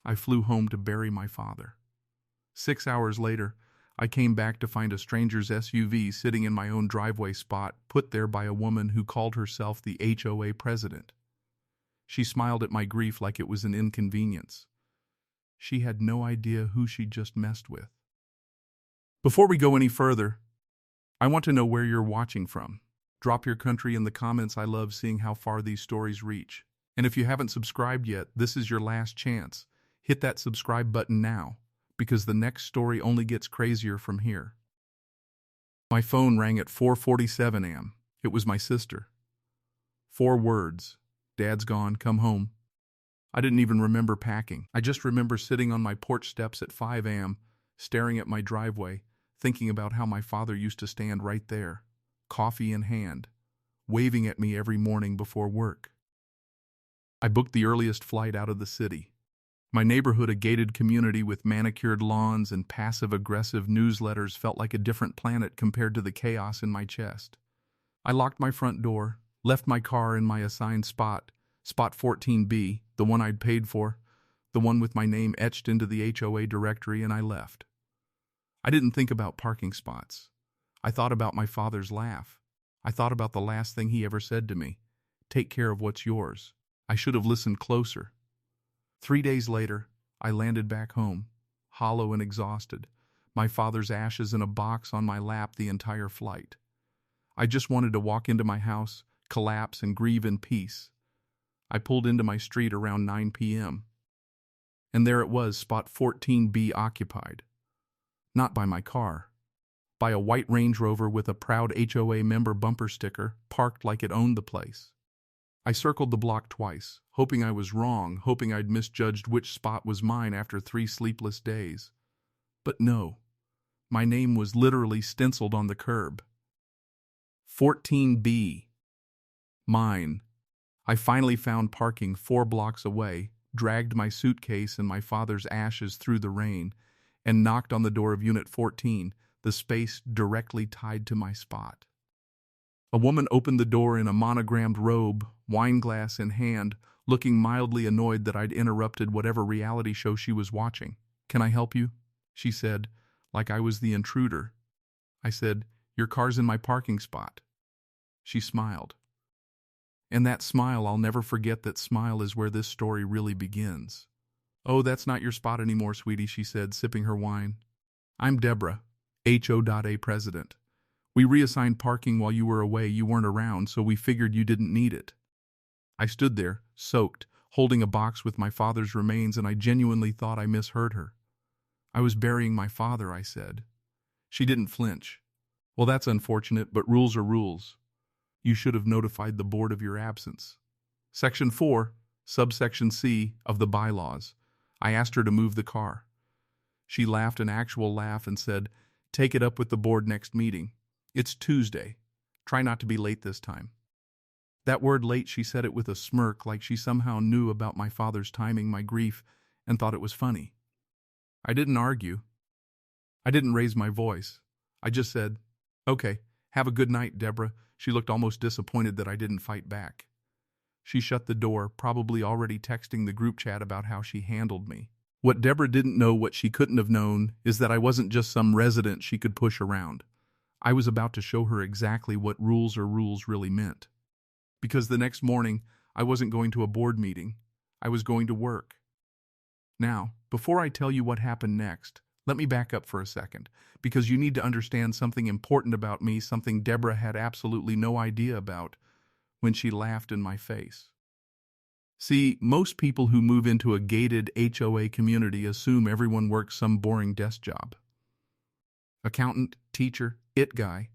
I flew home to bury my father. 6 hours later, I came back to find a stranger's SUV sitting in my own driveway spot, put there by a woman who called herself the HOA president. She smiled at my grief like it was an inconvenience. She had no idea who she'd just messed with. Before we go any further, I want to know where you're watching from. Drop your country in the comments. I love seeing how far these stories reach. And if you haven't subscribed yet, this is your last chance. Hit that subscribe button now, because the next story only gets crazier from here. My phone rang at 4:47 a.m. It was my sister. 4 words. Dad's gone, come home. I didn't even remember packing. I just remember sitting on my porch steps at 5 a.m., staring at my driveway, thinking about how my father used to stand right there, coffee in hand, waving at me every morning before work. I booked the earliest flight out of the city. My neighborhood, a gated community with manicured lawns and passive-aggressive newsletters, felt like a different planet compared to the chaos in my chest. I locked my front door, left my car in my assigned spot, spot 14B, the one I'd paid for, the one with my name etched into the HOA directory, and I left. I didn't think about parking spots. I thought about my father's laugh. I thought about the last thing he ever said to me. Take care of what's yours. I should have listened closer. 3 days later, I landed back home, hollow and exhausted, my father's ashes in a box on my lap the entire flight. I just wanted to walk into my house, collapse, and grieve in peace. I pulled into my street around 9 p.m. And there it was, spot 14B occupied. Not by my car, by a white Range Rover with a proud HOA member bumper sticker, parked like it owned the place. I circled the block twice, hoping I was wrong, hoping I'd misjudged which spot was mine after 3 sleepless days. But no, my name was literally stenciled on the curb. 14B. Mine. I finally found parking 4 blocks away, dragged my suitcase and my father's ashes through the rain, and knocked on the door of Unit 14, the space directly tied to my spot. A woman opened the door in a monogrammed robe, wineglass in hand, looking mildly annoyed that I'd interrupted whatever reality show she was watching. "Can I help you?" she said, like I was the intruder. I said, "Your car's in my parking spot." She smiled. And that smile, I'll never forget that smile, is where this story really begins. "Oh, that's not your spot anymore, sweetie," she said, sipping her wine. "I'm Deborah, H.O.A. president. We reassigned parking while you were away. You weren't around, so we figured you didn't need it." I stood there, soaked, holding a box with my father's remains, and I genuinely thought I misheard her. "I was burying my father," I said. She didn't flinch. "Well, that's unfortunate, but rules are rules. You should have notified the board of your absence. Section 4, subsection C of the bylaws." I asked her to move the car. She laughed an actual laugh and said, "Take it up with the board next meeting. It's Tuesday. Try not to be late this time." That word late, she said it with a smirk, like she somehow knew about my father's timing, my grief, and thought it was funny. I didn't argue. I didn't raise my voice. I just said, "Okay, have a good night, Deborah." She looked almost disappointed that I didn't fight back. She shut the door, probably already texting the group chat about how she handled me. What Deborah didn't know, what she couldn't have known, is that I wasn't just some resident she could push around. I was about to show her exactly what rules really meant. Because the next morning, I wasn't going to a board meeting. I was going to work. Now, before I tell you what happened next, let me back up for a second, because you need to understand something important about me, something Deborah had absolutely no idea about, when she laughed in my face. See, most people who move into a gated HOA community assume everyone works some boring desk job. Accountant, teacher, it guy.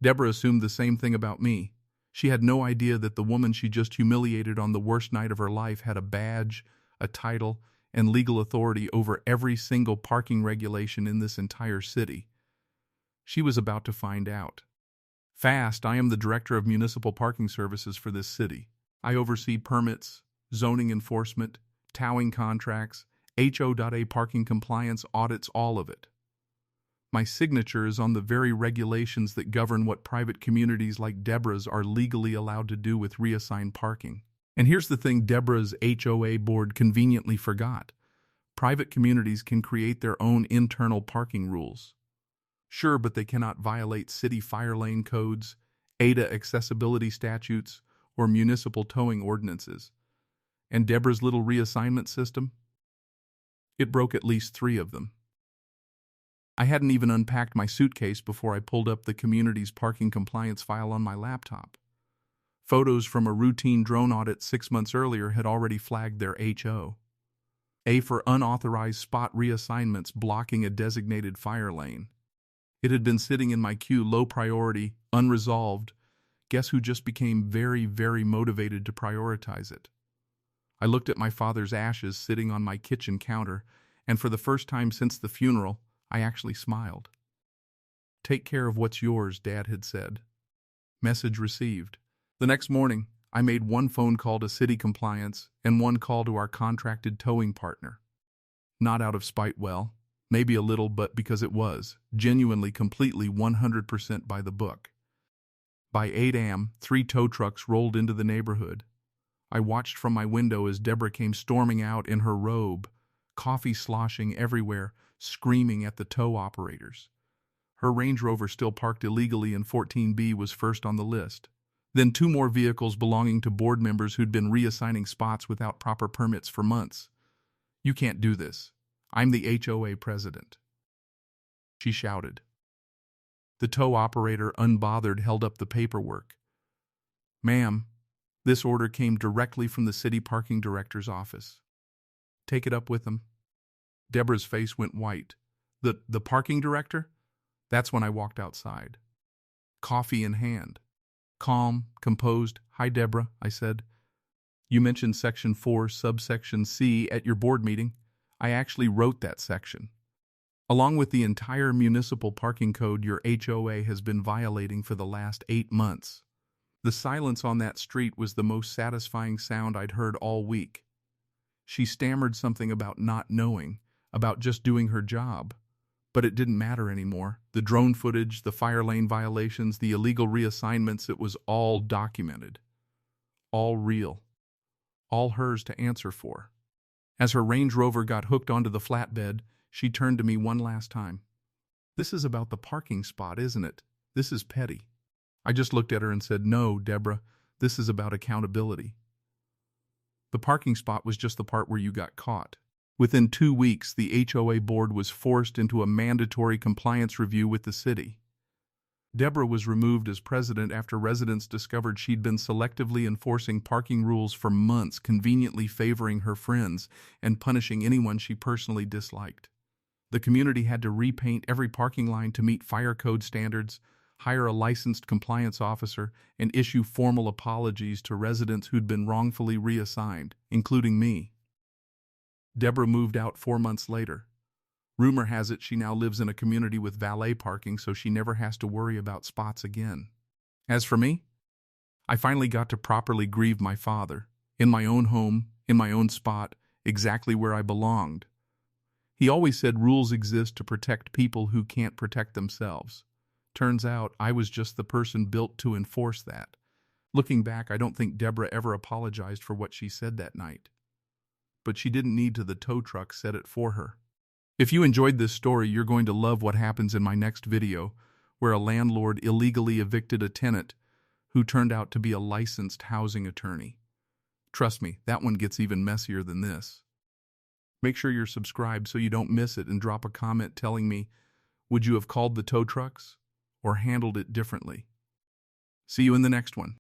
Deborah assumed the same thing about me. She had no idea that the woman she just humiliated on the worst night of her life had a badge, a title, and legal authority over every single parking regulation in this entire city. She was about to find out. Fast, I am the Director of Municipal Parking Services for this city. I oversee permits, zoning enforcement, towing contracts, H.O.A. parking compliance audits, all of it. My signature is on the very regulations that govern what private communities like Deborah's are legally allowed to do with reassigned parking. And here's the thing Deborah's HOA board conveniently forgot. Private communities can create their own internal parking rules. Sure, but they cannot violate city fire lane codes, HOA accessibility statutes, or municipal towing ordinances. And Deborah's little reassignment system? It broke at least 3 of them. I hadn't even unpacked my suitcase before I pulled up the community's parking compliance file on my laptop. Photos from a routine drone audit 6 months earlier had already flagged their H.O.A for unauthorized spot reassignments blocking a designated fire lane. It had been sitting in my queue low priority, unresolved. Guess who just became very, very motivated to prioritize it? I looked at my father's ashes sitting on my kitchen counter, and for the first time since the funeral, I actually smiled. "Take care of what's yours," Dad had said. Message received. The next morning, I made 1 phone call to city compliance and 1 call to our contracted towing partner. Not out of spite, well, maybe a little, but because it was genuinely, completely, 100% by the book. By 8 a.m., 3 tow trucks rolled into the neighborhood. I watched from my window as Deborah came storming out in her robe, coffee sloshing everywhere, screaming at the tow operators. Her Range Rover, still parked illegally in 14B, was first on the list. Then 2 more vehicles belonging to board members who'd been reassigning spots without proper permits for months. "You can't do this. I'm the HOA president," she shouted. The tow operator, unbothered, held up the paperwork. "Ma'am, this order came directly from the city parking director's office. Take it up with him." Deborah's face went white. The parking director?" That's when I walked outside, coffee in hand. Calm, composed. "Hi, Deborah," I said. "You mentioned Section 4, subsection C at your board meeting. I actually wrote that section. Along with the entire municipal parking code your HOA has been violating for the last 8 months. The silence on that street was the most satisfying sound I'd heard all week. She stammered something about not knowing, about just doing her job. But it didn't matter anymore. The drone footage, the fire lane violations, the illegal reassignments, it was all documented. All real. All hers to answer for. As her Range Rover got hooked onto the flatbed, she turned to me one last time. "This is about the parking spot, isn't it? This is petty." I just looked at her and said, "No, Deborah, this is about accountability. The parking spot was just the part where you got caught." Within 2 weeks, the HOA board was forced into a mandatory compliance review with the city. Deborah was removed as president after residents discovered she'd been selectively enforcing parking rules for months, conveniently favoring her friends and punishing anyone she personally disliked. The community had to repaint every parking line to meet fire code standards, hire a licensed compliance officer, and issue formal apologies to residents who'd been wrongfully reassigned, including me. Deborah moved out 4 months later. Rumor has it she now lives in a community with valet parking, so she never has to worry about spots again. As for me, I finally got to properly grieve my father, in my own home, in my own spot, exactly where I belonged. He always said rules exist to protect people who can't protect themselves. Turns out I was just the person built to enforce that. Looking back, I don't think Deborah ever apologized for what she said that night. But she didn't need to. The tow truck said it for her. If you enjoyed this story, you're going to love what happens in my next video, where a landlord illegally evicted a tenant who turned out to be a licensed housing attorney. Trust me, that one gets even messier than this. Make sure you're subscribed so you don't miss it, and drop a comment telling me, would you have called the tow trucks or handled it differently? See you in the next one.